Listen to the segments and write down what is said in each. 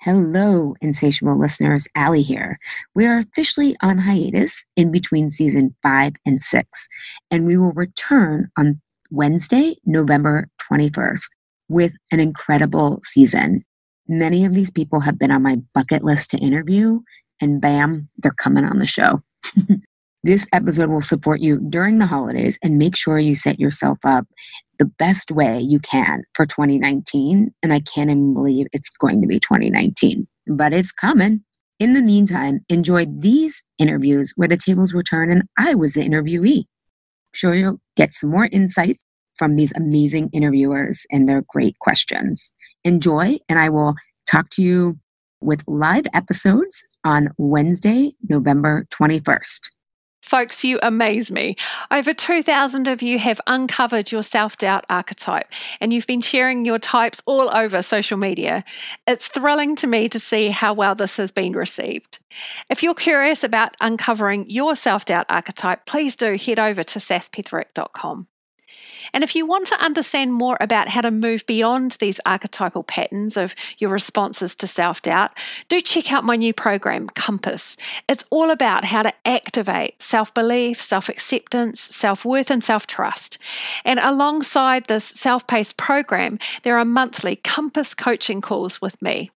Hello, insatiable listeners. Allie here. We are officially on hiatus in between season 5 and 6, and we will return on Wednesday, November 21st, with an incredible season. Many of these people have been on my bucket list to interview, and bam, they're coming on the show. This episode will support you during the holidays and make sure you set yourself up the best way you can for 2019. And I can't even believe it's going to be 2019, but it's coming. In the meantime, enjoy these interviews where the tables were turned and I was the interviewee. I'm sure you'll get some more insights from these amazing interviewers and their great questions. Enjoy, and I will talk to you with live episodes on Wednesday, November 21st. Folks, you amaze me. Over 2,000 of you have uncovered your self-doubt archetype, and you've been sharing your types all over social media. It's thrilling to me to see how well this has been received. If you're curious about uncovering your self-doubt archetype, please do head over to saspetherick.com. And if you want to understand more about how to move beyond these archetypal patterns of your responses to self-doubt, do check out my new program, Compass. It's all about how to activate self-belief, self-acceptance, self-worth, and self-trust. And alongside this self-paced program, there are monthly Compass coaching calls with me.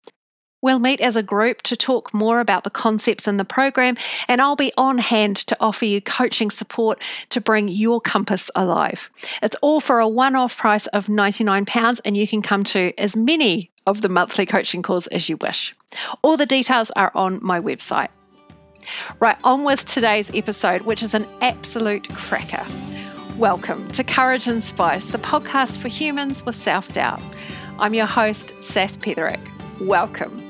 We'll meet as a group to talk more about the concepts in the program, and I'll be on hand to offer you coaching support to bring your compass alive. It's all for a one-off price of £99, and you can come to as many of the monthly coaching calls as you wish. All the details are on my website. Right, on with today's episode, which is an absolute cracker. Welcome to Courage and Spice, the podcast for humans with self-doubt. I'm your host, Sas Petherick. Welcome.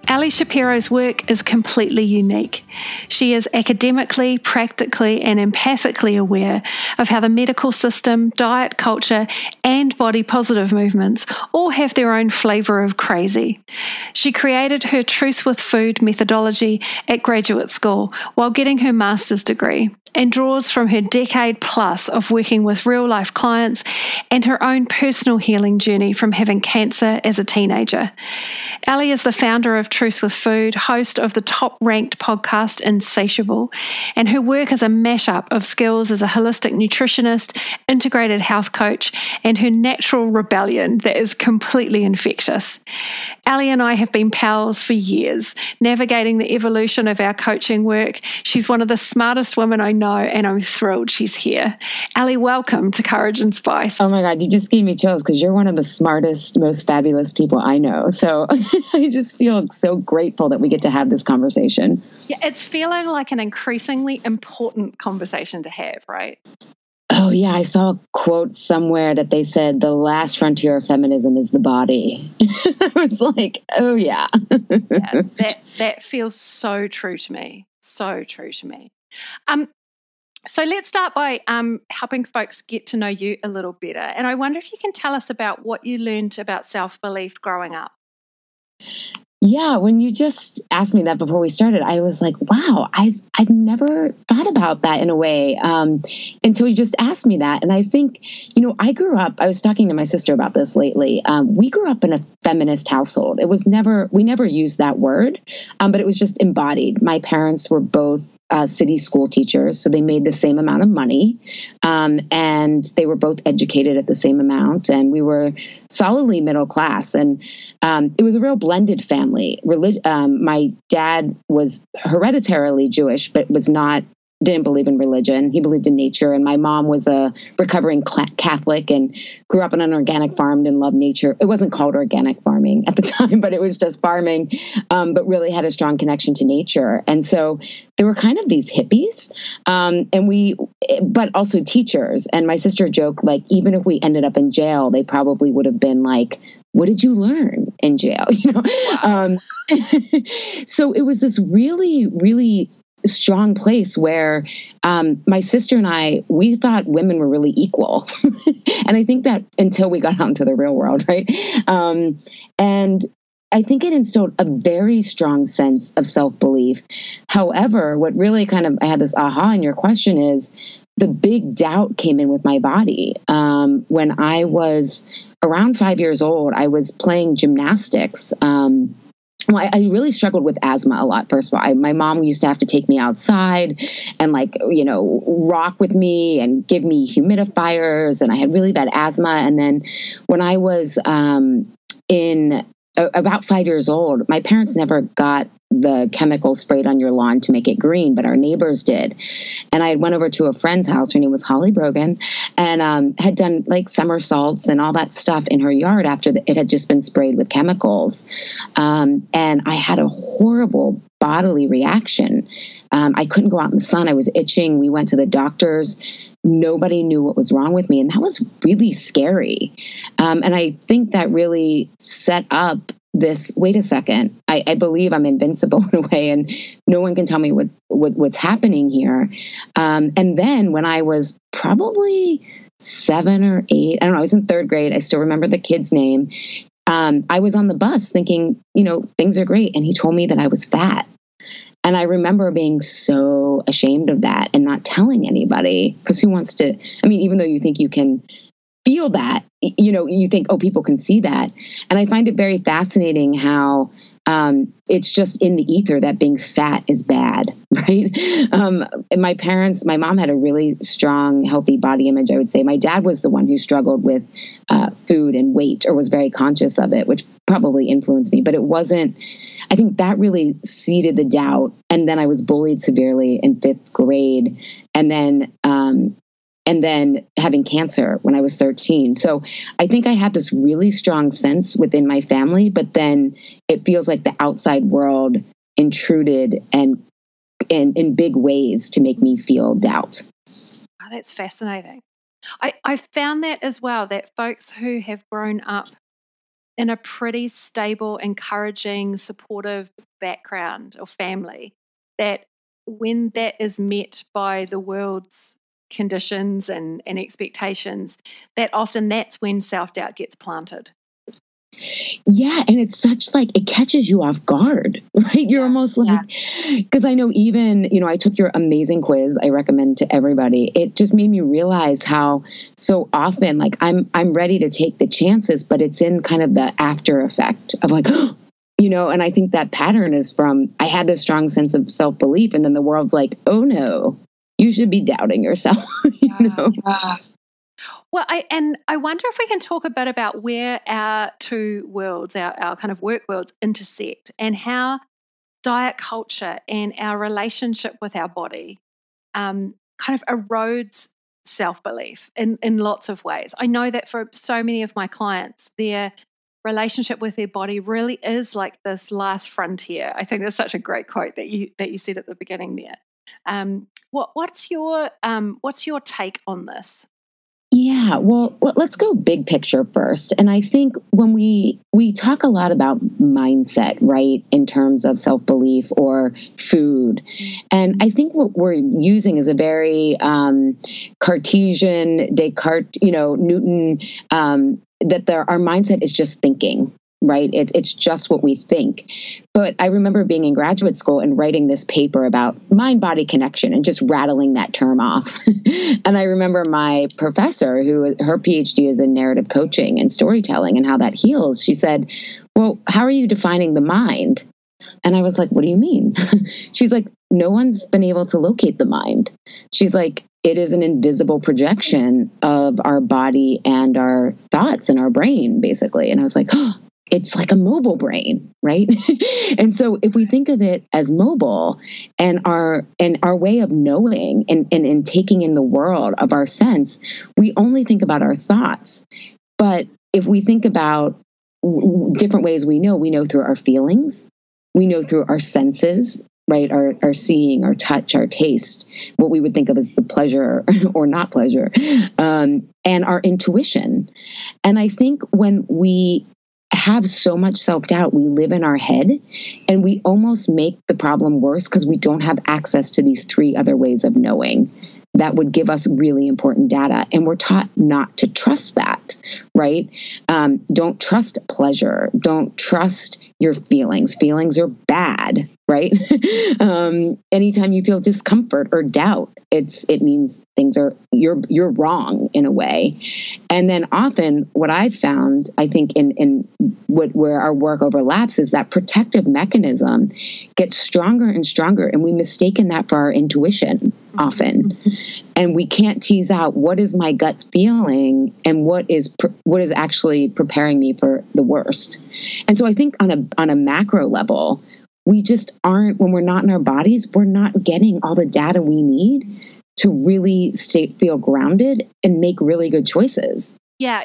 Ali Shapiro's work is completely unique. She is academically, practically, and empathically aware of how the medical system, diet culture, and body positive movements all have their own flavour of crazy. She created her Truth with Food methodology at graduate school while getting her master's degree, and draws from her decade plus of working with real-life clients and her own personal healing journey from having cancer as a teenager. Ali is the founder of Truth with Food, host of the top-ranked podcast Insatiable, and her work is a mashup of skills as a holistic nutritionist, integrated health coach, and her natural rebellion that is completely infectious. Ali and I have been pals for years, navigating the evolution of our coaching work. She's one of the smartest women I know, and I'm thrilled she's here. Ali, welcome to Courage and Spice. Oh my God, you just gave me chills because you're one of the smartest, most fabulous people I know. So I just feel so grateful that we get to have this conversation. Yeah, it's feeling like an increasingly important conversation to have, right? Oh yeah, I saw a quote somewhere that they said the last frontier of feminism is the body. I was like, oh yeah. Yeah, that feels so true to me. So true to me. So let's start by helping folks get to know you a little better. And I wonder if you can tell us about what you learned about self-belief growing up. Yeah, when you just asked me that before we started, I was like, wow, I've never thought about that in a way until you just asked me that. And I think, I grew up, I was talking to my sister about this lately. We grew up in a feminist household. We never used that word, but it was just embodied. My parents were both city school teachers, so they made the same amount of money, and they were both educated at the same amount, and we were solidly middle class, and it was a real blended family. My dad was hereditarily Jewish, but didn't believe in religion. He believed in nature. And my mom was a recovering Catholic and grew up on an organic farm and loved nature. It wasn't called organic farming at the time, but it was just farming, but really had a strong connection to nature. And so there were kind of these hippies, but also teachers. And my sister joked, like, even if we ended up in jail, they probably would have been like, what did you learn in jail? Wow. So it was this really, really strong place where my sister and we thought women were really equal. And I think that until we got out into the real world, right? And I think it instilled a very strong sense of self-belief. However, what really I had this aha in your question is, the big doubt came in with my body. When I was around 5 years old, I was playing gymnastics. Well, I really struggled with asthma a lot. First of all, my mom used to have to take me outside and rock with me and give me humidifiers. And I had really bad asthma. And then when I was in about 5 years old, my parents never got the chemical sprayed on your lawn to make it green, but our neighbors did. And I went over to a friend's house. Her name was Holly Brogan, and had done like somersaults and all that stuff in her yard after it had just been sprayed with chemicals. And I had a horrible bodily reaction. I couldn't go out in the sun. I was itching. We went to the doctors. Nobody knew what was wrong with me. And that was really scary. And I think that really set up this, wait a second, I believe I'm invincible in a way, and no one can tell me what's happening here. And then when I was probably 7 or 8, I don't know, I was in 3rd grade. I still remember the kid's name. I was on the bus thinking, things are great. And he told me that I was fat. And I remember being so ashamed of that and not telling anybody, because who wants to, even though you think you can feel that, you think, oh, people can see that. And I find it very fascinating how it's just in the ether that being fat is bad, right? My mom had a really strong, healthy body image, I would say. My dad was the one who struggled with food and weight, or was very conscious of it, which probably influenced me. But it wasn't, I think that really seeded the doubt. And then I was bullied severely in 5th grade. And then having cancer when I was 13. So I think I had this really strong sense within my family, but then it feels like the outside world intruded and in big ways to make me feel doubt. Oh, that's fascinating. I found that as well, that folks who have grown up in a pretty stable, encouraging, supportive background or family, that when that is met by the world's conditions and expectations, that often that's when self-doubt gets planted. Yeah. And it's such it catches you off guard, right? You're almost because I know even, I took your amazing quiz. I recommend to everybody. It just made me realize how so often, I'm ready to take the chances, but it's in kind of the after effect of and I think that pattern is from, I had this strong sense of self-belief, and then the world's like, oh no, you should be doubting yourself. Well, I wonder if we can talk a bit about where our two worlds, our kind of work worlds, intersect, and how diet culture and our relationship with our body kind of erodes self-belief in lots of ways. I know that for so many of my clients, their relationship with their body really is like this last frontier. I think that's such a great quote that you said at the beginning there. What's your take on this? Yeah, well, let's go big picture first. And I think when we talk a lot about mindset, right, in terms of self-belief or food, and I think what we're using is a very Cartesian, Descartes, Newton, that our mindset is just thinking. Right? It's just what we think. But I remember being in graduate school and writing this paper about mind-body connection and just rattling that term off. And I remember my professor, her PhD is in narrative coaching and storytelling and how that heals. She said, well, how are you defining the mind? And I was like, what do you mean? She's like, no one's been able to locate the mind. She's like, it is an invisible projection of our body and our thoughts and our brain, basically. And I was like, oh, it's like a mobile brain, right? And so if we think of it as mobile and our way of knowing and taking in the world of our sense, we only think about our thoughts. But if we think about different ways we know through our feelings, we know through our senses, right? Our seeing, our touch, our taste, what we would think of as the pleasure or not pleasure, and our intuition. And I think when we have so much self-doubt, we live in our head, and we almost make the problem worse because we don't have access to these 3 other ways of knowing. that would give us really important data. And we're taught not to trust that, right? Don't trust pleasure. Don't trust your feelings. Feelings are bad, right? Anytime you feel discomfort or doubt, it means things are, you're wrong in a way. And then often what I've found, I think in where our work overlaps, is that protective mechanism gets stronger and stronger. And we mistaken that for our intuition often. And we can't tease out what is my gut feeling and what is actually preparing me for the worst. And so I think on a macro level, we just aren't, when we're not in our bodies, we're not getting all the data we need to really feel grounded and make really good choices. Yeah,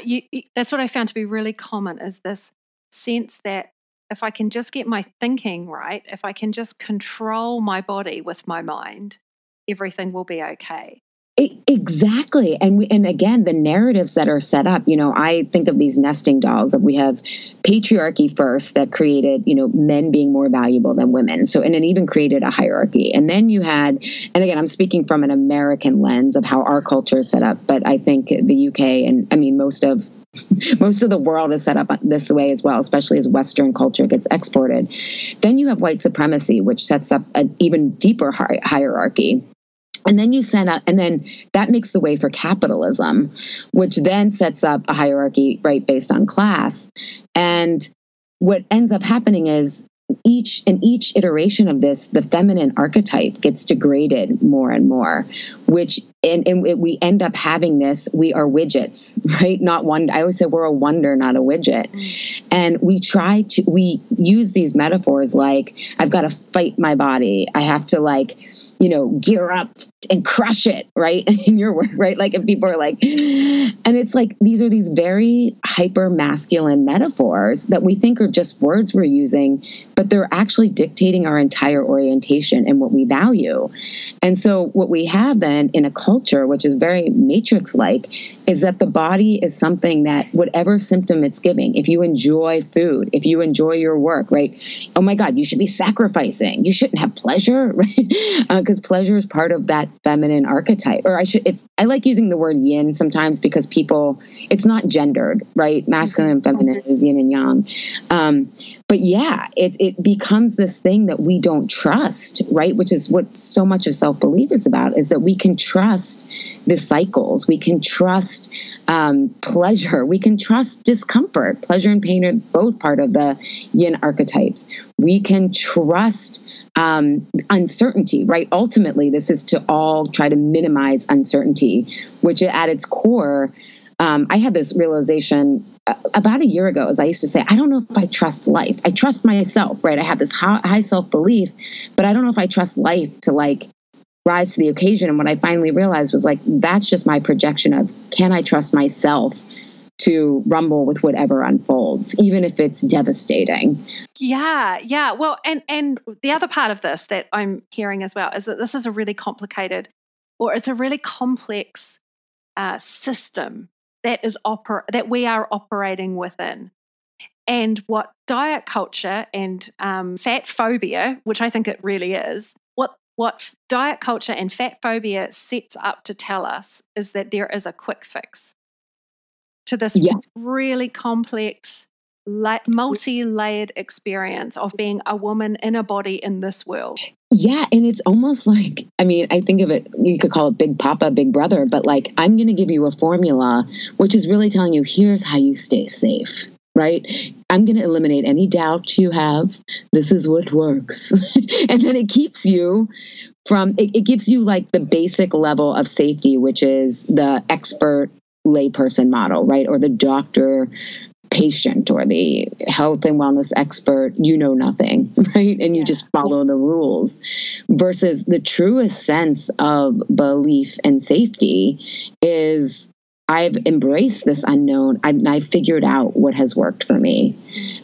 that's what I found to be really common, is this sense that if I can just get my thinking right, if I can just control my body with my mind, everything will be okay. Exactly. And again, the narratives that are set up, I think of these nesting dolls that we have patriarchy first that created, men being more valuable than women. So, and it even created a hierarchy. And then you had, and again, I'm speaking from an American lens of how our culture is set up, but I think the UK and most of the world is set up this way as well, especially as Western culture gets exported. Then you have white supremacy, which sets up an even deeper hierarchy. And then and then that makes the way for capitalism, which then sets up a hierarchy, right, based on class. And what ends up happening is each iteration of this, the feminine archetype gets degraded more and more, which we end up having this, we are widgets, right? Not one. I always say we're a wonder, not a widget. And we use these metaphors like, I've got to fight my body. I have to gear up and crush it, right? In your work, right? Like if people are like, and it's like, these are these very hyper masculine metaphors that we think are just words we're using, but they're actually dictating our entire orientation and what we value. And so what we have then in a culture, which is very matrix-like, is that the body is something that whatever symptom it's giving, if you enjoy food, if you enjoy your work, right? Oh my God, you should be sacrificing. You shouldn't have pleasure, right? Because pleasure is part of that feminine archetype. Or I like using the word yin sometimes because it's not gendered, right? Masculine and feminine is yin and yang. But yeah, it becomes this thing that we don't trust, right? Which is what so much of self-belief is about, is that we can trust the cycles. We can trust pleasure. We can trust discomfort. Pleasure and pain are both part of the yin archetypes. We can trust uncertainty, right? Ultimately, this is to all try to minimize uncertainty, which at its core, I had this realization about a year ago, as I used to say, I don't know if I trust life. I trust myself, right? I have this high self-belief, but I don't know if I trust life to rise to the occasion. And what I finally realized was that's just my projection of, can I trust myself to rumble with whatever unfolds, even if it's devastating? Yeah. Well, and the other part of this that I'm hearing as well is that this is a really complicated, or it's a really complex system that we are operating within. And what diet culture and fat phobia, which I think it really is, what diet culture and fat phobia sets up to tell us is that there is a quick fix to this really complex, multi-layered experience of being a woman in a body in this world. Yeah. And it's almost like, I think of it, you could call it Big Papa, Big Brother, but I'm going to give you a formula, which is really telling you, here's how you stay safe, right? I'm going to eliminate any doubt you have. This is what works. And then it keeps you it gives you the basic level of safety, which is the expert layperson model, right? Or the doctor patient or the health and wellness expert, nothing, right? And you just follow the rules, versus the truest sense of belief and safety is, I've embraced this unknown. I've figured out what has worked for me.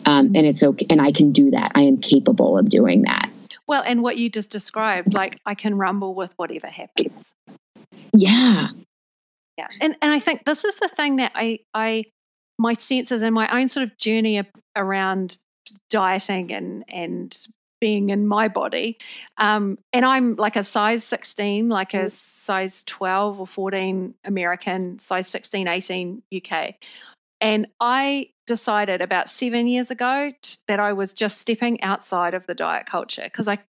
And it's okay. And I can do that. I am capable of doing that. Well, and what you just described, I can rumble with whatever happens. Yeah. Yeah. And I think this is the thing that my senses and my own sort of journey around dieting and being in my body. And I'm like a size 16, like a size 12 or 14 American, size 16, 18 UK. And I decided about 7 years ago that I was just stepping outside of the diet culture,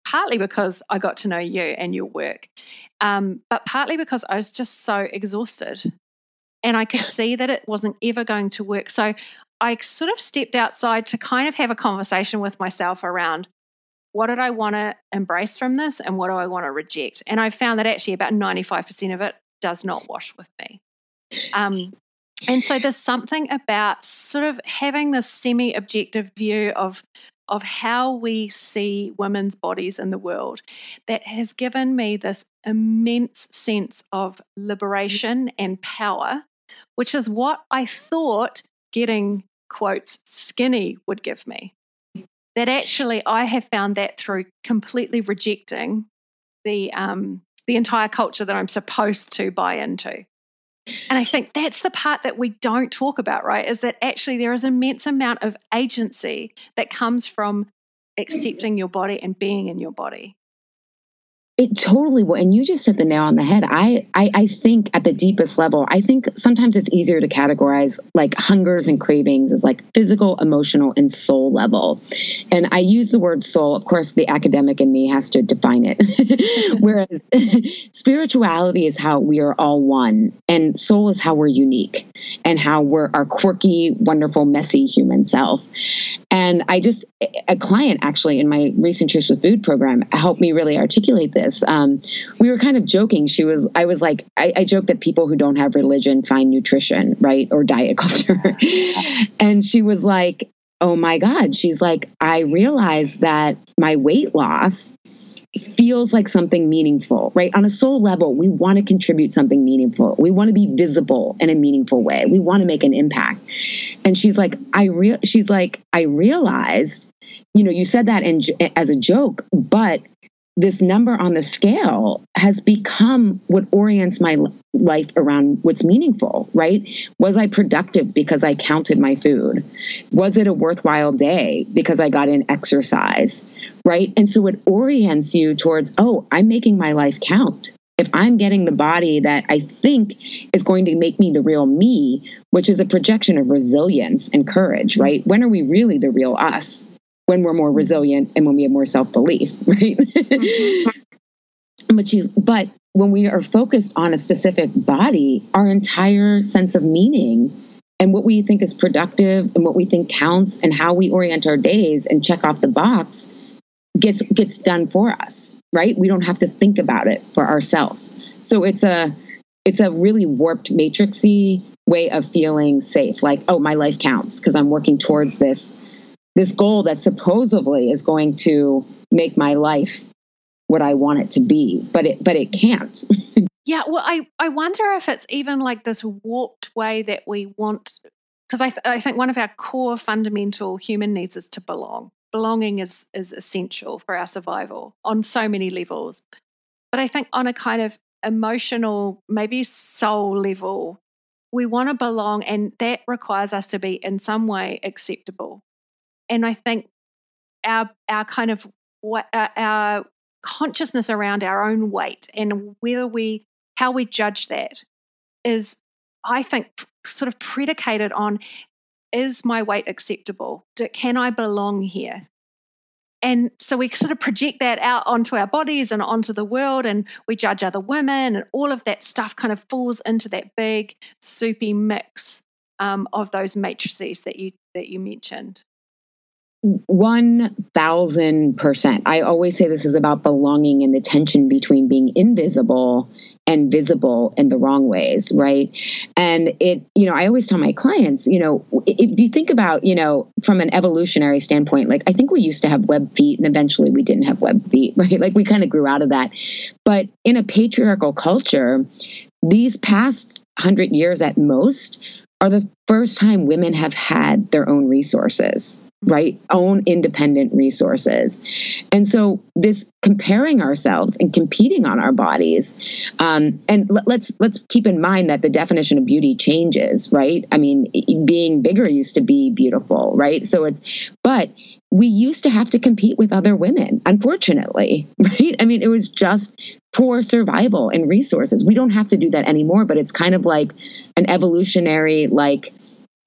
partly because I got to know you and your work, but partly because I was just so exhausted and I could see that it wasn't ever going to work. So I sort of stepped outside to kind of have a conversation with myself around what did I want to embrace from this and what do I want to reject. And I found that actually about 95% of it does not wash with me. And so there's something about sort of having this semi-objective view of how we see women's bodies in the world that has given me this immense sense of liberation and power, which is what I thought getting, quotes, skinny would give me. That actually I have found that through completely rejecting the entire culture that I'm supposed to buy into. And I think that's the part that we don't talk about, right, is that actually there is an immense amount of agency that comes from accepting your body and being in your body. It totally will. And you just hit the nail on the head. I think at the deepest level, I think sometimes it's easier to categorize like hungers and cravings as like physical, emotional, and soul level. And I use the word soul. Of course, the academic in me has to define it. Whereas spirituality is how we are all one. And soul is how we're unique and how we're our quirky, wonderful, messy human self. And a client actually in my recent Truths with Food program helped me really articulate this. We were kind of joking. I joke that people who don't have religion find nutrition, right? Or diet culture. And she was like, oh my God. She's like, I realized that my weight loss feels like something meaningful, right? On a soul level, we want to contribute something meaningful. We want to be visible in a meaningful way. We want to make an impact. And she's like, I realized, you said that as a joke, but this number on the scale has become what orients my life around what's meaningful, right? Was I productive because I counted my food? Was it a worthwhile day because I got in exercise, right? And so it orients you towards, I'm making my life count. If I'm getting the body that I think is going to make me the real me, which is a projection of resilience and courage, right? When are we really the real us? When we're more resilient and when we have more self-belief, right? Mm-hmm. But when we are focused on a specific body, our entire sense of meaning and what we think is productive and what we think counts and how we orient our days and check off the box gets done for us, right? We don't have to think about it for ourselves. So it's a really warped matrixy way of feeling safe. Like, my life counts because I'm working towards this goal that supposedly is going to make my life what I want it to be, but it can't. Yeah, well, I wonder if it's even like this warped way that we want, because I think one of our core fundamental human needs is to belong. Belonging is essential for our survival on so many levels. But I think on a kind of emotional, maybe soul level, we want to belong, and that requires us to be in some way acceptable. And I think our kind of our consciousness around our own weight and how we judge that is, I think, sort of predicated on, is my weight acceptable? Can I belong here? And so we sort of project that out onto our bodies and onto the world, and we judge other women, and all of that stuff kind of falls into that big soupy mix of those matrices that you mentioned. 1000%. I always say this is about belonging and the tension between being invisible and visible in the wrong ways, right? And I always tell my clients, if you think about, from an evolutionary standpoint, like I think we used to have web feet and eventually we didn't have web feet, right? Like we kind of grew out of that. But in a patriarchal culture, these past 100 years at most are the first time women have had their own resources. right? Own independent resources. And so this comparing ourselves and competing on our bodies, and let's keep in mind that the definition of beauty changes, right? I mean, being bigger used to be beautiful, right? But we used to have to compete with other women, unfortunately, right? I mean, it was just for survival and resources. We don't have to do that anymore, but it's kind of like an evolutionary,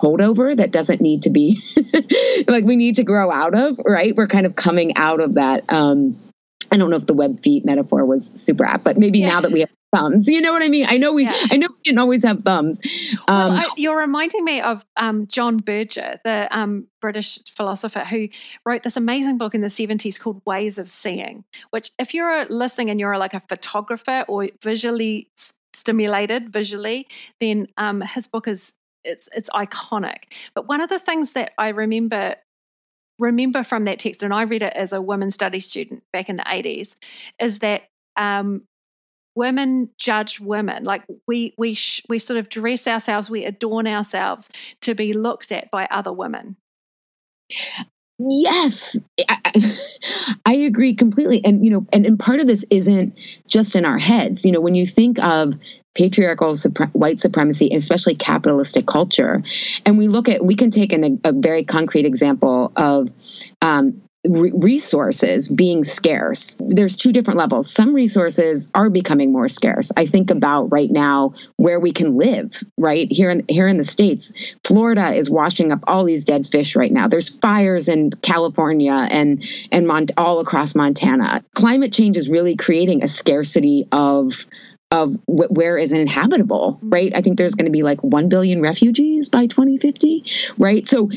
holdover that doesn't need to be we need to grow out of, right? We're kind of coming out of that. I don't know if the web feet metaphor was super apt, but maybe now that we have thumbs, you know what I mean? I know we didn't always have thumbs. You're reminding me of John Berger, the British philosopher who wrote this amazing book in the 70s called Ways of Seeing, which if you're listening and you're like a photographer or visually stimulated visually, then his book it's iconic. But one of the things that I remember from that text, and I read it as a women's studies student back in the 80s, is that women judge women. Like we sort of dress ourselves, we adorn ourselves to be looked at by other women. Yes, I agree completely. And, and part of this isn't just in our heads. When you think of patriarchal white supremacy, and especially capitalistic culture, and we can take a very concrete example of resources being scarce. There's two different levels. Some resources are becoming more scarce. I think about right now where we can live, right? Here in the States, Florida is washing up all these dead fish right now. There's fires in California and all across Montana. Climate change is really creating a scarcity of where is inhabitable, right? I think there's going to be 1 billion refugees by 2050, right? So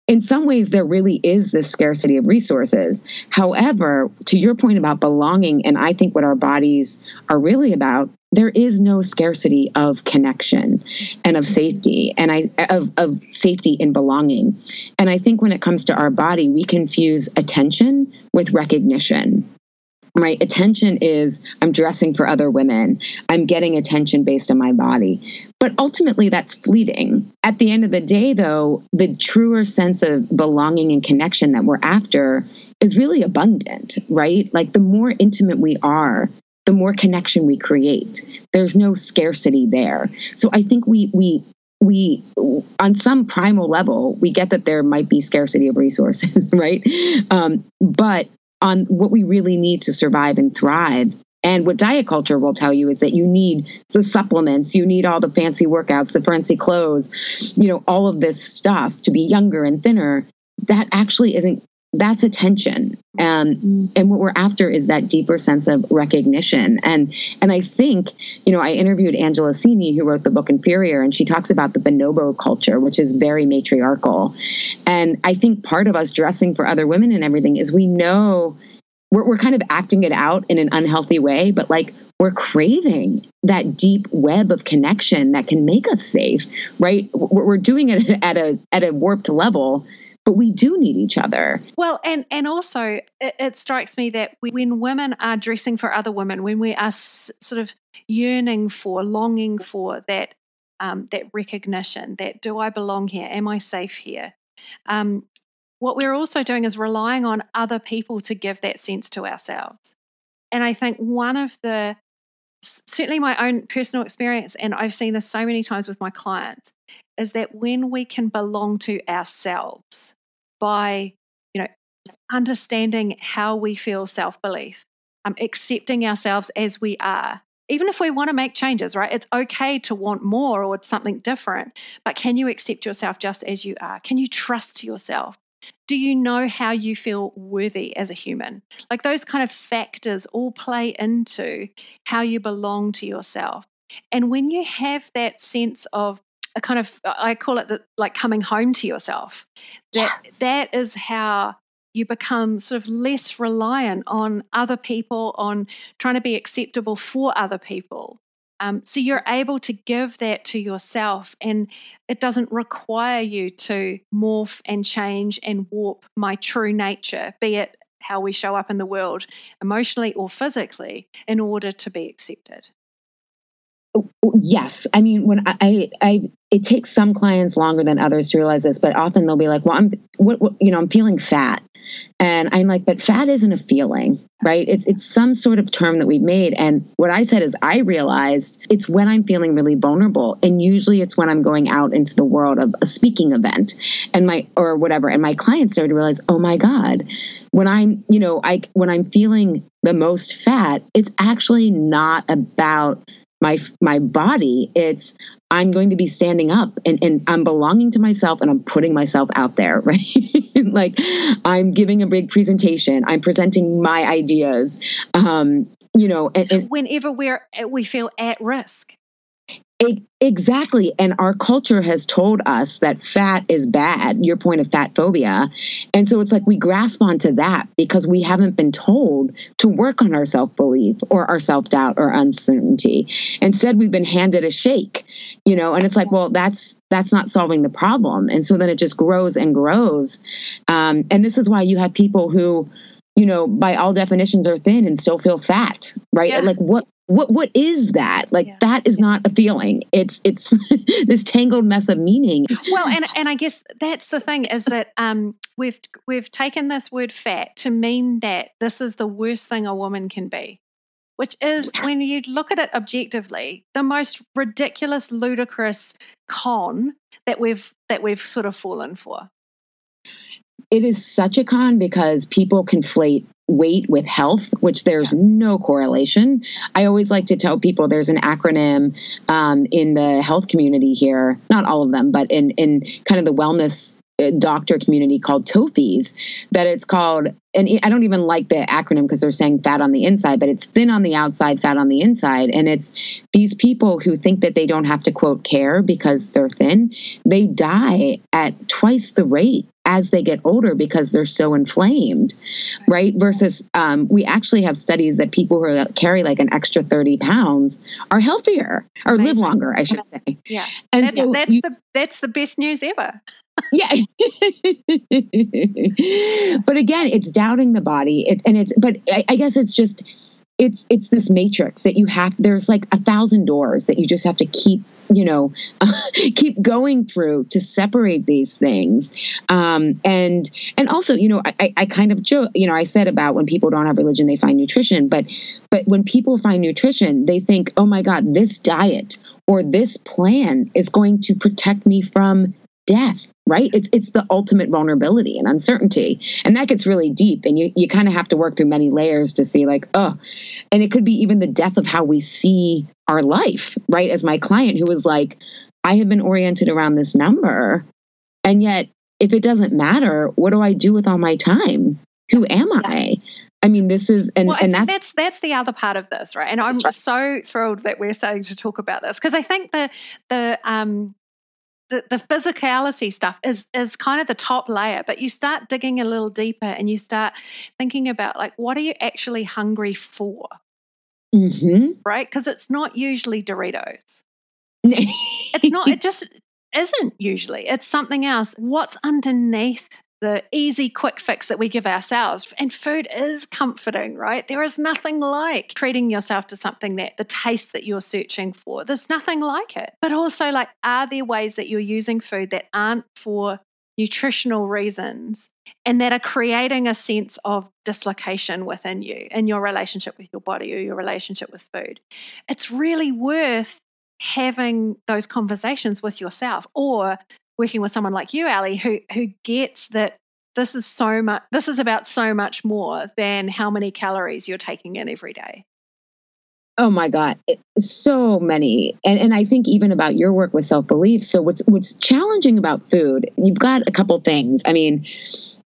in some ways, there really is this scarcity of resources. However, to your point about belonging, and I think what our bodies are really about, there is no scarcity of connection and of safety, and of safety and belonging. And I think when it comes to our body, we confuse attention with recognition. Right? Attention is, I'm dressing for other women. I'm getting attention based on my body. But ultimately, that's fleeting. At the end of the day, though, the truer sense of belonging and connection that we're after is really abundant, right? The more intimate we are, the more connection we create. There's no scarcity there. So I think we on some primal level, we get that there might be scarcity of resources, right? But on what we really need to survive and thrive. And what diet culture will tell you is that you need the supplements, you need all the fancy workouts, the fancy clothes, all of this stuff to be younger and thinner. That actually isn't, that's attention. And what we're after is that deeper sense of recognition. And I think, I interviewed Angela Sini, who wrote the book Inferior, and she talks about the bonobo culture, which is very matriarchal. And I think part of us dressing for other women and everything is we know we're kind of acting it out in an unhealthy way, but we're craving that deep web of connection that can make us safe, right? We're doing it at a warped level, but we do need each other. Well, and also it strikes me that when women are dressing for other women, when we are sort of yearning for, longing for that recognition, that do I belong here? Am I safe here? What we're also doing is relying on other people to give that sense to ourselves. And I think one of certainly my own personal experience, and I've seen this so many times with my clients, is that when we can belong to ourselves by, understanding how we feel self-belief, accepting ourselves as we are, even if we want to make changes, right? It's okay to want more or something different, but can you accept yourself just as you are? Can you trust yourself? Do you know how you feel worthy as a human? Those kind of factors all play into how you belong to yourself. And when you have that sense of a kind of, I call it coming home to yourself, that is how you become sort of less reliant on other people, on trying to be acceptable for other people. So you're able to give that to yourself, and it doesn't require you to morph and change and warp my true nature, be it how we show up in the world, emotionally or physically, in order to be accepted. Yes. I mean, when it takes some clients longer than others to realize this, but often they'll be like, well, I'm feeling fat. And I'm like, but fat isn't a feeling, right? It's some sort of term that we've made. And what I said is I realized it's when I'm feeling really vulnerable. And usually it's when I'm going out into the world of a speaking event and or whatever. And my clients started to realize, oh my God, when I'm feeling the most fat, it's actually not about my body. It's I'm going to be standing up and I'm belonging to myself and I'm putting myself out there, right? Like I'm giving a big presentation. I'm presenting my ideas. And whenever we feel at risk. Exactly. And our culture has told us that fat is bad, your point of fat phobia. And so it's like we grasp onto that because we haven't been told to work on our self-belief or our self-doubt or uncertainty. Instead, we've been handed a shake, and it's like, well, that's not solving the problem. And so then it just grows and grows. And this is why you have people who, by all definitions are thin and still feel fat, right? Yeah. Like what is that? Like that is not a feeling. It's this tangled mess of meaning. Well, and I guess that's the thing is that we've taken this word fat to mean that this is the worst thing a woman can be, which is when you look at it objectively, the most ridiculous, ludicrous con that we've sort of fallen for. It is such a con because people conflate weight with health, which there's no correlation. I always like to tell people there's an acronym in the health community here, not all of them, but in kind of the wellness doctor community called TOFIs, that it's called, and I don't even like the acronym because they're saying fat on the inside, but it's thin on the outside, fat on the inside. And it's these people who think that they don't have to, quote, care because they're thin. They die at twice the rate as they get older because they're so inflamed, right? Versus we actually have studies that people who carry like an extra 30 pounds are healthier or live longer, I should say. Yeah. And that's the best news ever. Yeah. But again, it's doubting the body. But I guess it's just, it's this matrix that there's like 1,000 doors that you just have to keep going through to separate these things. And also, I kind of joke, I said about when people don't have religion, they find nutrition, but when people find nutrition, they think, oh my God, this diet or this plan is going to protect me from death, right? It's the ultimate vulnerability and uncertainty. And that gets really deep. And you kind of have to work through many layers to see like, and it could be even the death of how we see our life, right? As my client who was like, I have been oriented around this number. And yet if it doesn't matter, what do I do with all my time? Who am I? I mean, this is, and that's the other part of this, right? And I'm so thrilled that we're starting to talk about this because I think the physicality stuff is kind of the top layer, but you start digging a little deeper and you start thinking about like, what are you actually hungry for? Mm-hmm. Right? Because it's not usually Doritos. It's not, it just isn't usually. It's something else. What's underneath the easy quick fix that we give ourselves? And food is comforting, right? There is nothing like treating yourself to something that the taste that you're searching for. There's nothing like it. But also, like, are there ways that you're using food that aren't for nutritional reasons and that are creating a sense of dislocation within you in your relationship with your body or your relationship with food? It's really worth having those conversations with yourself, or working with someone like you, Ali, who gets that this is about so much more than how many calories you're taking in every day. Oh my God, so many. And I think even about your work with self-belief. So what's challenging about food, you've got a couple things. I mean,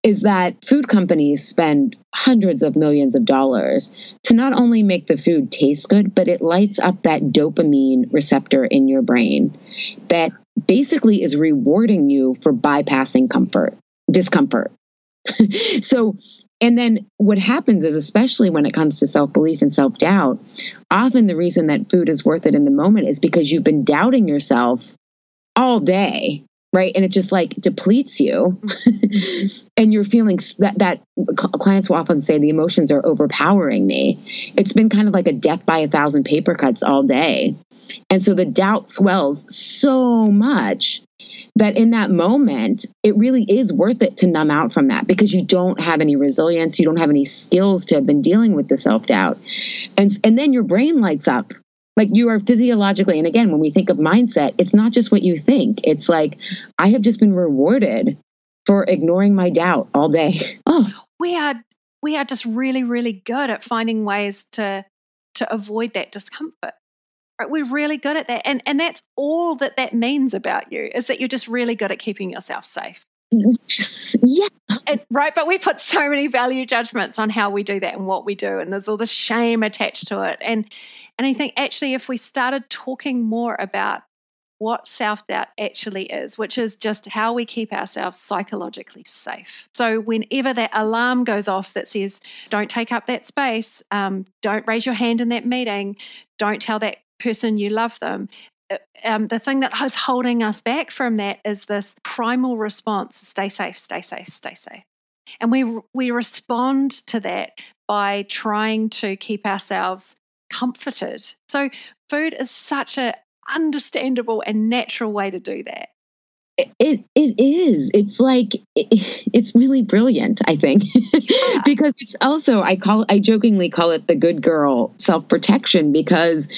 is that food companies spend hundreds of millions of dollars to not only make the food taste good, but it lights up that dopamine receptor in your brain that basically is rewarding you for bypassing discomfort. So, and then what happens is, especially when it comes to self-belief and self-doubt, often the reason that food is worth it in the moment is because you've been doubting yourself all day. right? And it just like depletes you. And you're feeling that clients will often say the emotions are overpowering me. It's been kind of like a death by 1,000 paper cuts all day. And so the doubt swells so much that in that moment, it really is worth it to numb out from that, because you don't have any resilience. You don't have any skills to have been dealing with the self-doubt. And then your brain lights up. Like you are physiologically, and again, when we think of mindset, it's not just what you think. It's like, I have just been rewarded for ignoring my doubt all day. Oh, we are just really, really good at finding ways to avoid that discomfort. Right? We're really good at that. And that's all that means about you, is that you're just really good at keeping yourself safe. yes. Right. But we put so many value judgments on how we do that and what we do. And there's all this shame attached to it. And I think actually if we started talking more about what self-doubt actually is, which is just how we keep ourselves psychologically safe. So whenever that alarm goes off that says, don't take up that space, don't raise your hand in that meeting, don't tell that person you love them, the thing that is holding us back from that is this primal response: stay safe, stay safe, stay safe. And we respond to that by trying to keep ourselves comforted. So food is such an understandable and natural way to do that. It is. It's like, it's really brilliant, I think, because it's also, I jokingly call it the good girl self-protection, because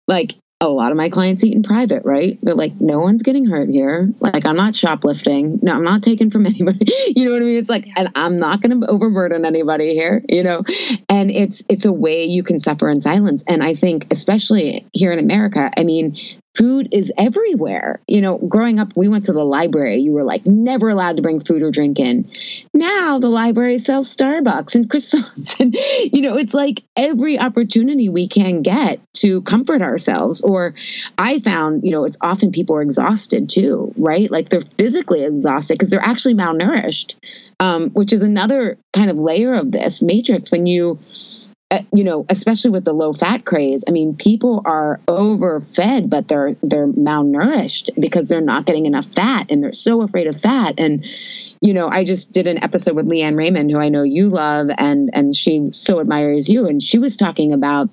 like a lot of my clients eat in private, right? They're like, no one's getting hurt here. Like, I'm not shoplifting. No, I'm not taking from anybody. You know what I mean? It's like, and I'm not going to overburden anybody here, you know? And it's a way you can suffer in silence. And I think, especially here in America, I mean, food is everywhere. You know, growing up, we went to the library. You were like never allowed to bring food or drink in. Now the library sells Starbucks and croissants. And, you know, it's like every opportunity we can get to comfort ourselves. Or I found, you know, it's often people are exhausted too, right? Like they're physically exhausted because they're actually malnourished, which is another kind of layer of this matrix. When you know, especially with the low fat craze, I mean, people are overfed, but they're malnourished because they're not getting enough fat, and they're so afraid of fat. And, you know, I just did an episode with Leanne Raymond, who I know you love, and she so admires you. And she was talking about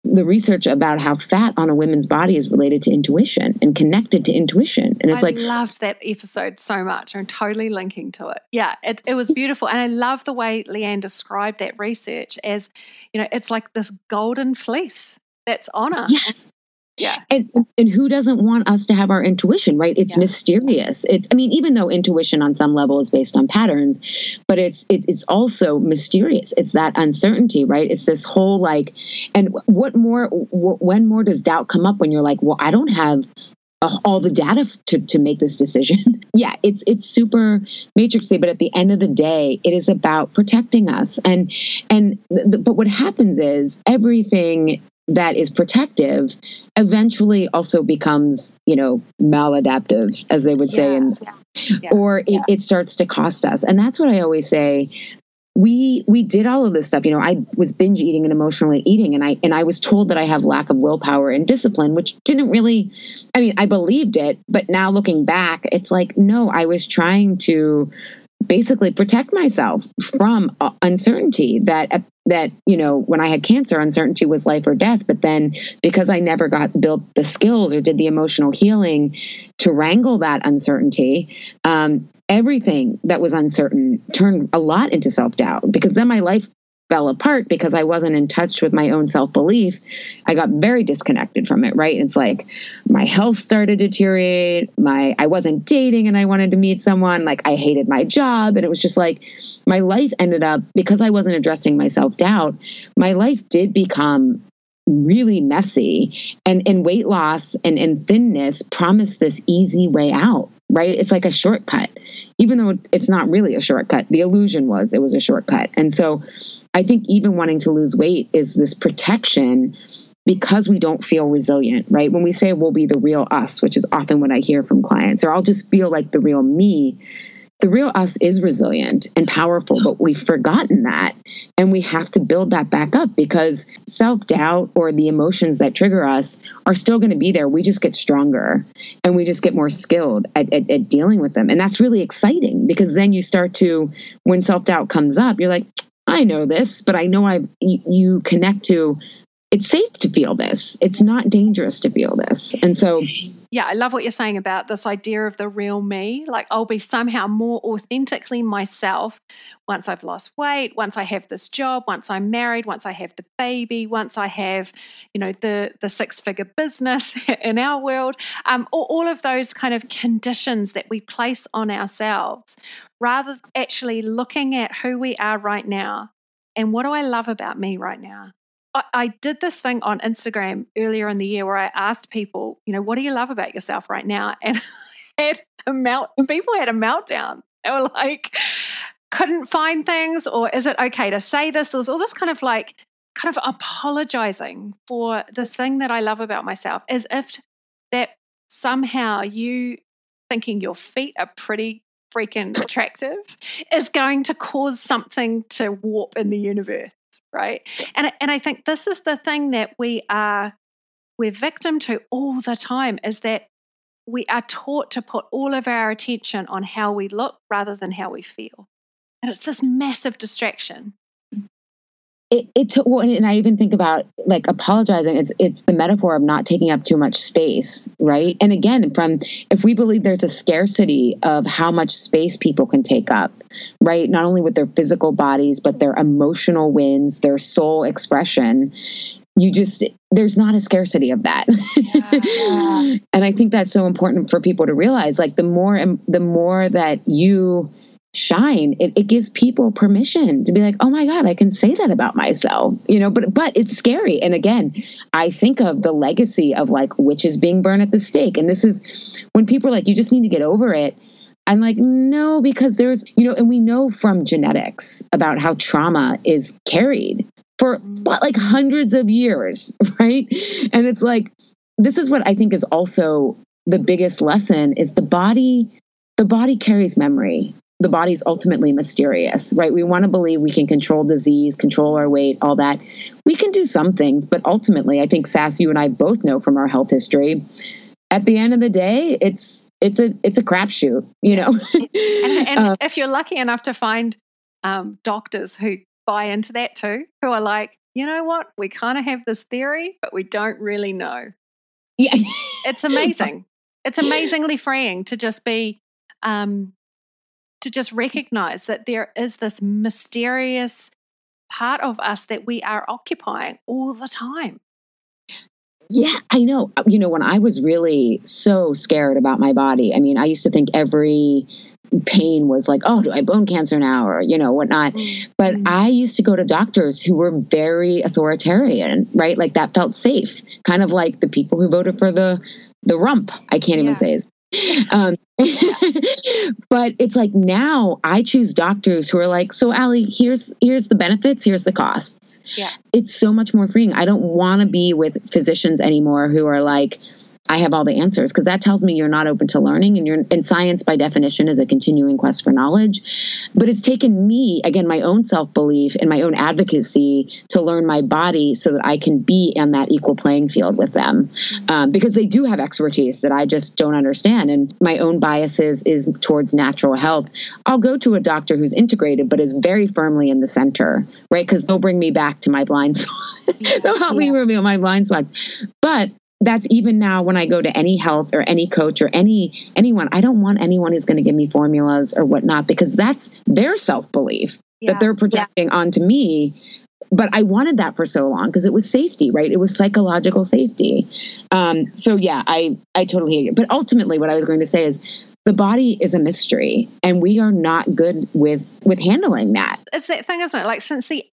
the research about how fat on a woman's body is related to intuition and connected to intuition. And it's I loved that episode so much. I'm totally linking to it. Yeah, it was beautiful. And I love the way Leanne described that research as, you know, it's like this golden fleece that's on us. Yes. Yeah. And who doesn't want us to have our intuition, right? It's mysterious. I mean, even though intuition on some level is based on patterns, but it's also mysterious. It's that uncertainty, right? It's this whole like, and when more does doubt come up when you're like, well, I don't have all the data to make this decision. Yeah, it's super matrixy, but at the end of the day, it is about protecting us. But what happens is everything that is protective eventually also becomes, you know, maladaptive, as they would say, or it starts to cost us. And that's what I always say. We did all of this stuff. You know, I was binge eating and emotionally eating, and I was told that I have lack of willpower and discipline, which didn't really, I mean, I believed it, but now looking back, it's like, no, I was trying to basically protect myself from uncertainty that, you know, when I had cancer, uncertainty was life or death. But then because I never built the skills or did the emotional healing to wrangle that uncertainty, everything that was uncertain turned a lot into self-doubt, because then my life fell apart because I wasn't in touch with my own self-belief. I got very disconnected from it, right? It's like my health started to deteriorate. I wasn't dating and I wanted to meet someone. Like I hated my job. And it was just like my life ended up, because I wasn't addressing my self-doubt, my life did become really messy, and weight loss and thinness promised this easy way out, right? It's like a shortcut, even though it's not really a shortcut. The illusion was it was a shortcut. And so I think even wanting to lose weight is this protection because we don't feel resilient, right? When we say we'll be the real us, which is often what I hear from clients, or I'll just feel like the real me, the real us is resilient and powerful, but we've forgotten that. And we have to build that back up, because self-doubt or the emotions that trigger us are still going to be there. We just get stronger and we just get more skilled at dealing with them. And that's really exciting, because then you start to, when self-doubt comes up, you're like, I know this, but I know you connect to, it's safe to feel this. It's not dangerous to feel this. And so, yeah, I love what you're saying about this idea of the real me. Like, I'll be somehow more authentically myself once I've lost weight, once I have this job, once I'm married, once I have the baby, once I have, the six-figure business in our world, all of those kind of conditions that we place on ourselves, rather than actually looking at who we are right now and what do I love about me right now. I did this thing on Instagram earlier in the year where I asked people, what do you love about yourself right now? And people had a meltdown. They were like, couldn't find things, or is it okay to say this? There was all this kind of apologizing for this thing that I love about myself, as if that somehow you thinking your feet are pretty freaking attractive is going to cause something to warp in the universe. Right. And I think this is the thing that we're victim to all the time, is that we are taught to put all of our attention on how we look rather than how we feel. And it's this massive distraction. And I even think about like apologizing. It's the metaphor of not taking up too much space, right? And again, if we believe there's a scarcity of how much space people can take up, right? Not only with their physical bodies, but their emotional wins, their soul expression. There's not a scarcity of that. Yeah. And I think that's so important for people to realize. Like the more that you shine, it gives people permission to be like, oh my God, I can say that about myself, but it's scary. And again, I think of the legacy of like witches being burned at the stake. And this is when people are like, you just need to get over it. I'm like, no, because there's, and we know from genetics about how trauma is carried for like hundreds of years, right? And it's like, this is what I think is also the biggest lesson is the body carries memory. The body's ultimately mysterious, right? We want to believe we can control disease, control our weight, all that. We can do some things, but ultimately, I think, Sass, you and I both know from our health history, at the end of the day, it's a crapshoot, And if you're lucky enough to find doctors who buy into that too, who are like, you know what, we kind of have this theory, but we don't really know. Yeah, it's amazing. It's amazingly freeing to just be. To just recognize that there is this mysterious part of us that we are occupying all the time. Yeah, I know. When I was really so scared about my body, I mean, I used to think every pain was like, oh, do I have bone cancer now or, whatnot. But I used to go to doctors who were very authoritarian, right? Like that felt safe, kind of like the people who voted for the rump. I can't even say his. But it's like now I choose doctors who are like, so Allie, here's the benefits, here's the costs. Yeah. It's so much more freeing. I don't want to be with physicians anymore who are like, I have all the answers, because that tells me you're not open to learning, and science by definition is a continuing quest for knowledge. But it's taken me, again, my own self-belief and my own advocacy to learn my body so that I can be on that equal playing field with them, because they do have expertise that I just don't understand. And my own biases is towards natural health. I'll go to a doctor who's integrated, but is very firmly in the center, right? Because they'll bring me back to my blind spot. They'll help me reveal my blind spot. But that's even now when I go to any health or any coach or anyone, I don't want anyone who's going to give me formulas or whatnot, because that's their self-belief that they're projecting onto me. But I wanted that for so long because it was safety, right? It was psychological safety. So yeah, I totally hear you. But ultimately what I was going to say is the body is a mystery and we are not good with handling that. It's that thing, isn't it? Like since the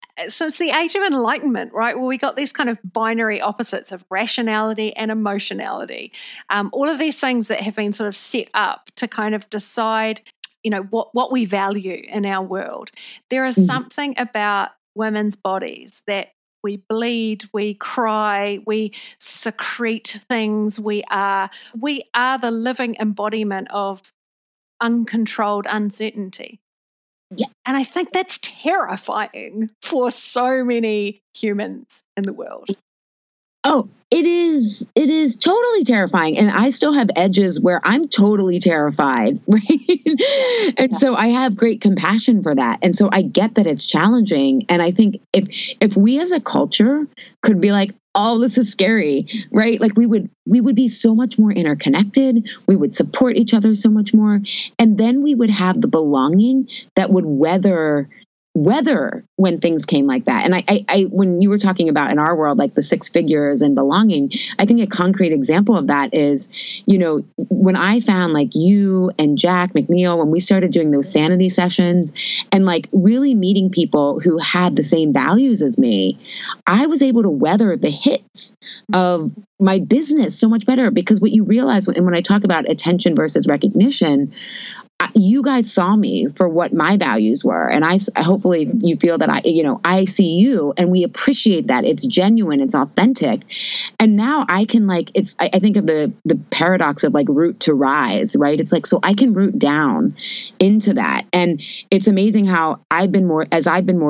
age of enlightenment, right? Well, we got these kind of binary opposites of rationality and emotionality. All of these things that have been sort of set up to kind of decide, what we value in our world. There is something about women's bodies that we bleed, we cry, we secrete things. We are the living embodiment of uncontrolled uncertainty. Yeah. And I think that's terrifying for so many humans in the world. Oh, it is totally terrifying. And I still have edges where I'm totally terrified, right? And so I have great compassion for that. And so I get that it's challenging. And I think if we as a culture could be like, oh, this is scary, right? Like we would be so much more interconnected. We would support each other so much more. And then we would have the belonging that would weather when things came like that. And I when you were talking about in our world, like the 6 figures and belonging, I think a concrete example of that is, when I found like you and Jack McNeil, when we started doing those sanity sessions and like really meeting people who had the same values as me, I was able to weather the hits of my business so much better, because what you realize when I talk about attention versus recognition, you guys saw me for what my values were. And I hopefully you feel that I see you, and we appreciate that. It's genuine, it's authentic. And now I can I think of the paradox of like root to rise, right? It's like, so I can root down into that. And it's amazing how I've been more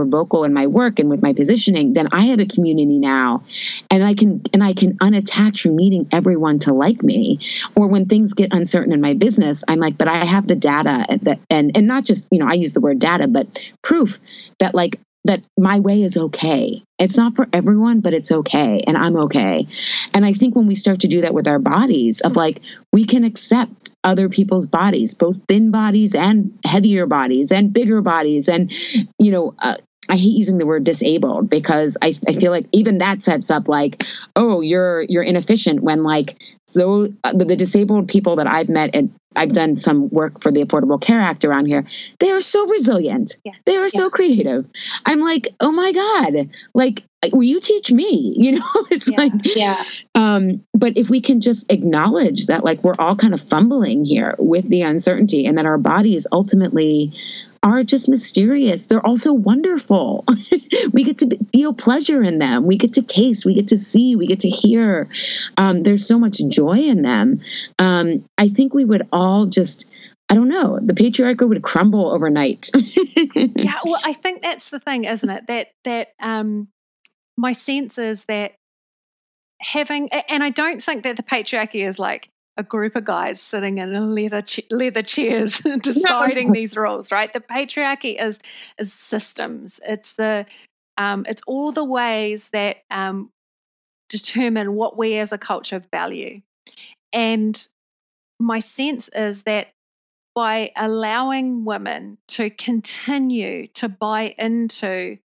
vocal in my work and with my positioning, then I have a community now, and I can unattach from needing everyone to like me. Or when things get uncertain in my business, I'm like, but I have the data and not just, I use the word data, but proof that that my way is okay. It's not for everyone, but it's okay. And I'm okay. And I think when we start to do that with our bodies, of like, we can accept other people's bodies, both thin bodies and heavier bodies and bigger bodies. And, I hate using the word disabled, because I feel like even that sets up like, oh, you're inefficient, when like, so the disabled people that I've met, and I've done some work for the Affordable Care Act around here, they are so resilient. Yeah. They are so creative. I'm like, oh my God, like, will you teach me? It's but if we can just acknowledge that, like, we're all kind of fumbling here with the uncertainty, and that our bodies ultimately are just mysterious. They're also wonderful. We get to feel pleasure in them. We get to taste, we get to see, we get to hear. There's so much joy in them. I think we would all just, I don't know, the patriarchy would crumble overnight. Yeah, well, I think that's the thing, isn't it? That my sense is that having, and I don't think that the patriarchy is like a group of guys sitting in leather chairs deciding these rules, right? The patriarchy is systems. It's it's all the ways that determine what we as a culture value. And my sense is that by allowing women to continue to buy into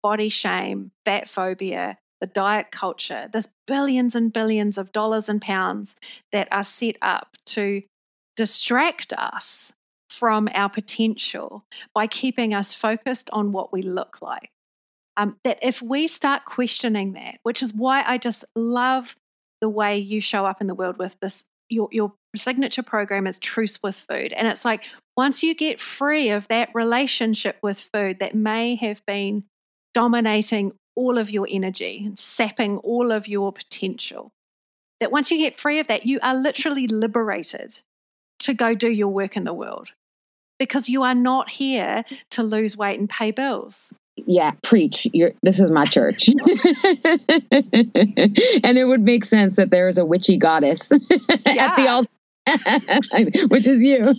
body shame, fat phobia, the diet culture, there's billions and billions of dollars and pounds that are set up to distract us from our potential by keeping us focused on what we look like. That if we start questioning that, which is why I just love the way you show up in the world with this, your signature program is Truce with Food. And it's like, once you get free of that relationship with food that may have been dominating all of your energy and sapping all of your potential, that once you get free of that, you are literally liberated to go do your work in the world, because you are not here to lose weight and pay bills. Yeah, preach. This is my church. And it would make sense that there is a witchy goddess at the altar, which is you.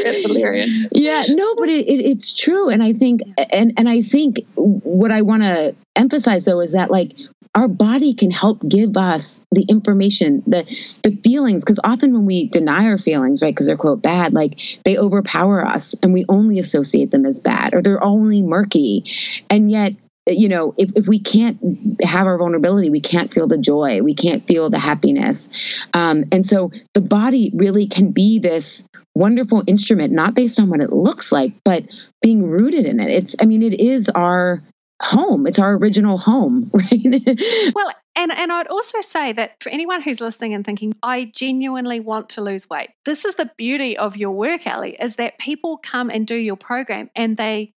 That's hilarious. Yeah, no, but it's true. And I think, and I think what I want to emphasize though is that, like, our body can help give us the information, the feelings, because often when we deny our feelings, right, because they're quote bad, like they overpower us and we only associate them as bad, or they're only murky. And yet, if we can't have our vulnerability, we can't feel the joy, we can't feel the happiness. And so the body really can be this wonderful instrument, not based on what it looks like, but being rooted in it. It is our home. It's our original home, right? Well, and I'd also say that for anyone who's listening and thinking, I genuinely want to lose weight, this is the beauty of your work, Ellie, is that people come and do your program, and they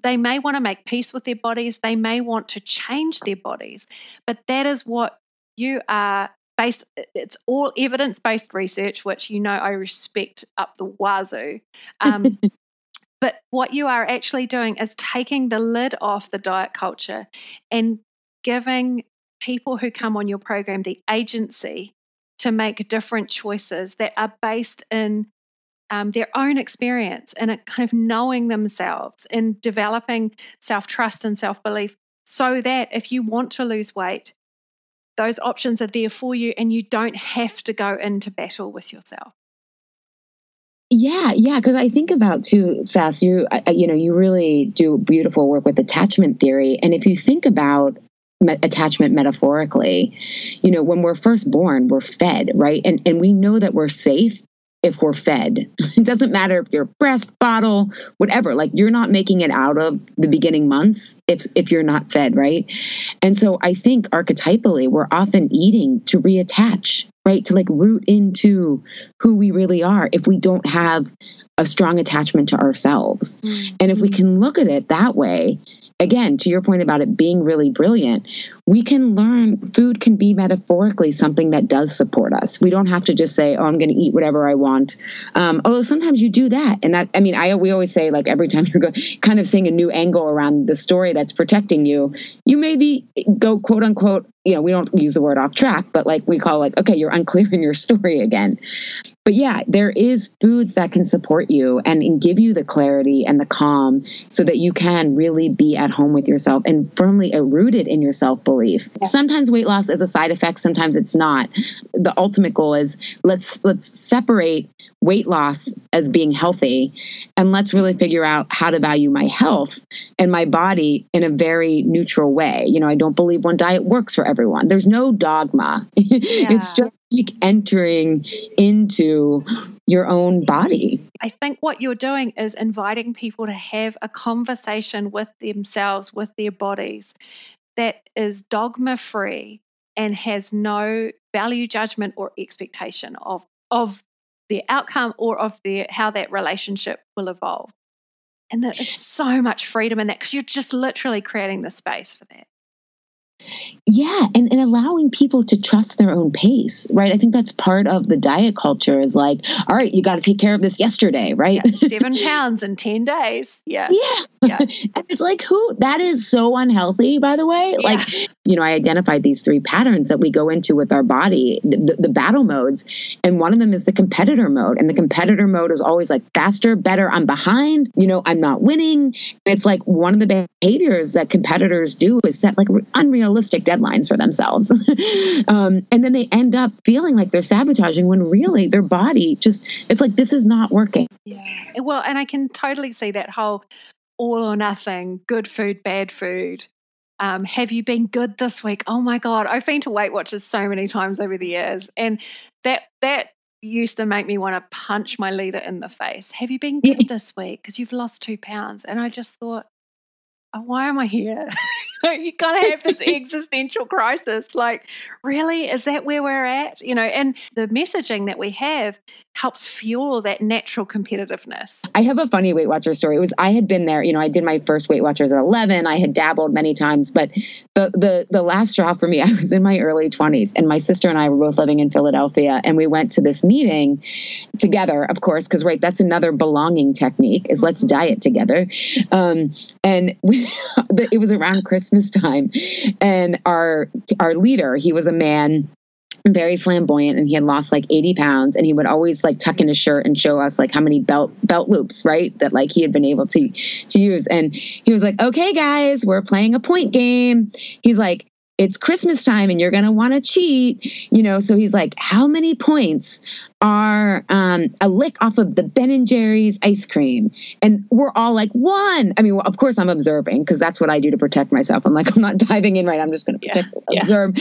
may want to make peace with their bodies, they may want to change their bodies, but that is what you are it's all evidence-based research, which I respect up the wazoo. But what you are actually doing is taking the lid off the diet culture and giving people who come on your program the agency to make different choices that are based in their own experience and kind of knowing themselves and developing self-trust and self-belief, so that if you want to lose weight, those options are there for you and you don't have to go into battle with yourself. Yeah. Because I think about too, Sass, you really do beautiful work with attachment theory. And if you think about attachment metaphorically, when we're first born, we're fed, right? And we know that we're safe if we're fed. It doesn't matter if you're breast, bottle, whatever, like you're not making it out of the beginning months if you're not fed, right? And so I think archetypally, we're often eating to reattach, right? To like root into who we really are if we don't have a strong attachment to ourselves. Mm-hmm. And if we can look at it that way, again, to your point about it being really brilliant, we can learn food can be metaphorically something that does support us. We don't have to just say, oh, I'm going to eat whatever I want. Although sometimes you do that. And that, we always say, like, every time you're kind of seeing a new angle around the story that's protecting you, you maybe go, quote unquote, we don't use the word off track, but like we call like, okay, you're unclear in your story again. But yeah, there is foods that can support you and give you the clarity and the calm so that you can really be at home with yourself and firmly rooted in your self-belief. Yeah. Sometimes weight loss is a side effect, sometimes it's not. The ultimate goal is let's separate weight loss as being healthy and let's really figure out how to value my health and my body in a very neutral way. I don't believe one diet works for everyone. There's no dogma. Yeah. It's just like entering into your own body. I think what you're doing is inviting people to have a conversation with themselves, with their bodies, that is dogma-free and has no value judgment or expectation of the outcome or of how that relationship will evolve. And there is so much freedom in that because you're just literally creating the space for that. Yeah. And allowing people to trust their own pace, right? I think that's part of the diet culture is like, all right, you got to take care of this yesterday, right? Yeah, 7 pounds in 10 days. Yeah. And it's like, that is so unhealthy, by the way. Yeah. Like, I identified these 3 patterns that we go into with our body, the battle modes. And one of them is the competitor mode. And the competitor mode is always like faster, better, I'm behind, I'm not winning. And it's like one of the behaviors that competitors do is set like unrealistic deadlines for themselves. And then they end up feeling like they're sabotaging when really their body it's like, this is not working. Yeah. Well, and I can totally see that whole all or nothing, good food, bad food. Have you been good this week? Oh my God. I've been to Weight Watchers so many times over the years. And that used to make me want to punch my leader in the face. Have you been good this week? Because you've lost 2 pounds. And I just thought, oh, why am I here? You kind of have this existential crisis. Like, really? Is that where we're at? And the messaging that we have helps fuel that natural competitiveness. I have a funny Weight Watchers story. I had been there, I did my first Weight Watchers at 11. I had dabbled many times, but the last straw for me, I was in my early 20s and my sister and I were both living in Philadelphia and we went to this meeting together, of course, because that's another belonging technique is let's diet together. And it was around Christmas time and our leader, he was a man, very flamboyant, and he had lost like 80 pounds and he would always like tuck in his shirt and show us like how many belt loops, right, that like he had been able to use. And he was like, okay guys, we're playing a point game. He's like, it's Christmas time and you're going to want to cheat, so he's like, how many points are a lick off of the Ben & Jerry's ice cream? And we're all like, 1. Well, of course I'm observing because that's what I do to protect myself. I'm like, I'm not diving in, right? I'm just going to observe.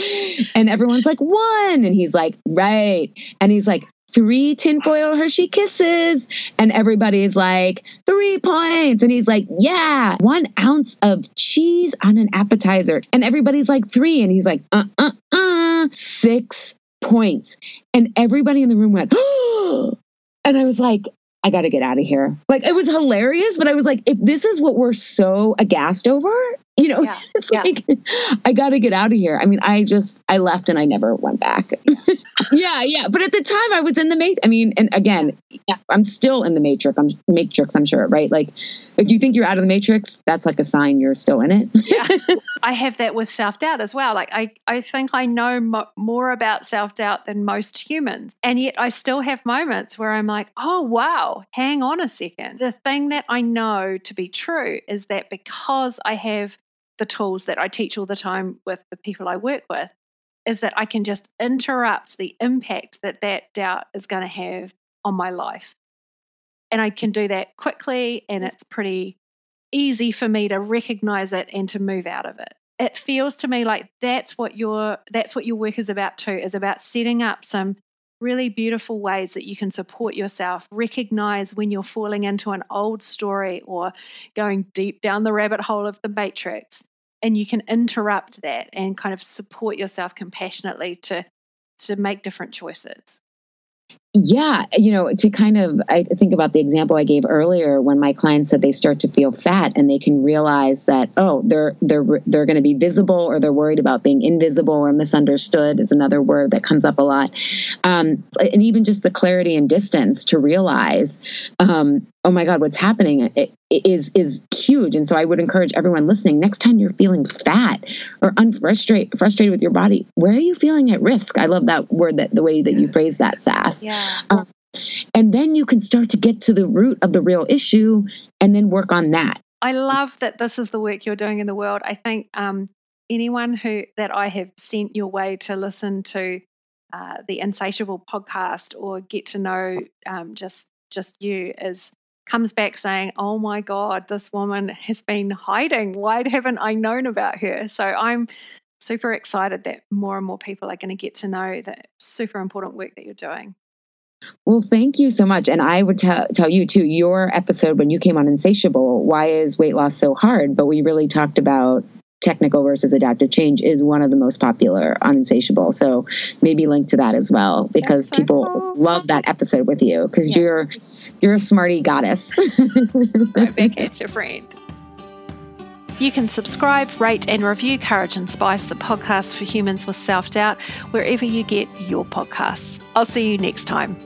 And everyone's like, 1. And he's like, right. And he's like, 3 tinfoil Hershey Kisses. And everybody's like, 3 points. And he's like, yeah, 1 ounce of cheese on an appetizer. And everybody's like 3. And he's like, 6 points. And everybody in the room went, oh, and I was like, I got to get out of here. Like, it was hilarious, but I was like, if this is what we're so aghast over, It's like, I got to get out of here. I mean, I left and I never went back. Yeah. But at the time I was in the matrix. I mean, and again, I'm still in the matrix, I'm sure, right? Like if you think you're out of the matrix, that's like a sign you're still in it. Yeah. I have that with self-doubt as well. Like I think I know more about self-doubt than most humans. And yet I still have moments where I'm like, oh, wow, hang on a second. The thing that I know to be true is that because I have the tools that I teach all the time with the people I work with, is that I can just interrupt the impact that doubt is going to have on my life. And I can do that quickly, and it's pretty easy for me to recognize it and to move out of it. It feels to me like that's what your work is about too, is about setting up some really beautiful ways that you can support yourself, recognize when you're falling into an old story or going deep down the rabbit hole of the matrix, and you can interrupt that and kind of support yourself compassionately to make different choices. Yeah. To kind of, I think about the example I gave earlier when my clients said they start to feel fat and they can realize that, oh, they're going to be visible, or they're worried about being invisible or misunderstood is another word that comes up a lot. And even just the clarity and distance to realize, oh my God, what's happening is huge. And so I would encourage everyone listening, next time you're feeling fat or frustrated with your body, where are you feeling at risk? I love that word, the way that you phrase that, Sass. Yeah. And then you can start to get to the root of the real issue and then work on that. I love that this is the work you're doing in the world. I think anyone that I have sent your way to listen to the Insatiable podcast or get to know just you comes back saying, oh my God, this woman has been hiding. Why haven't I known about her? So I'm super excited that more and more people are going to get to know the super important work that you're doing. Well, thank you so much. And I would tell you too, your episode when you came on Insatiable, why is weight loss so hard? But we really talked about technical versus adaptive change is one of the most popular on Insatiable. So maybe link to that as well, because people love that episode with you because you're a smarty goddess. Right back at your friend. You can subscribe, rate and review Courage and Spice, the podcast for humans with self-doubt, wherever you get your podcasts. I'll see you next time.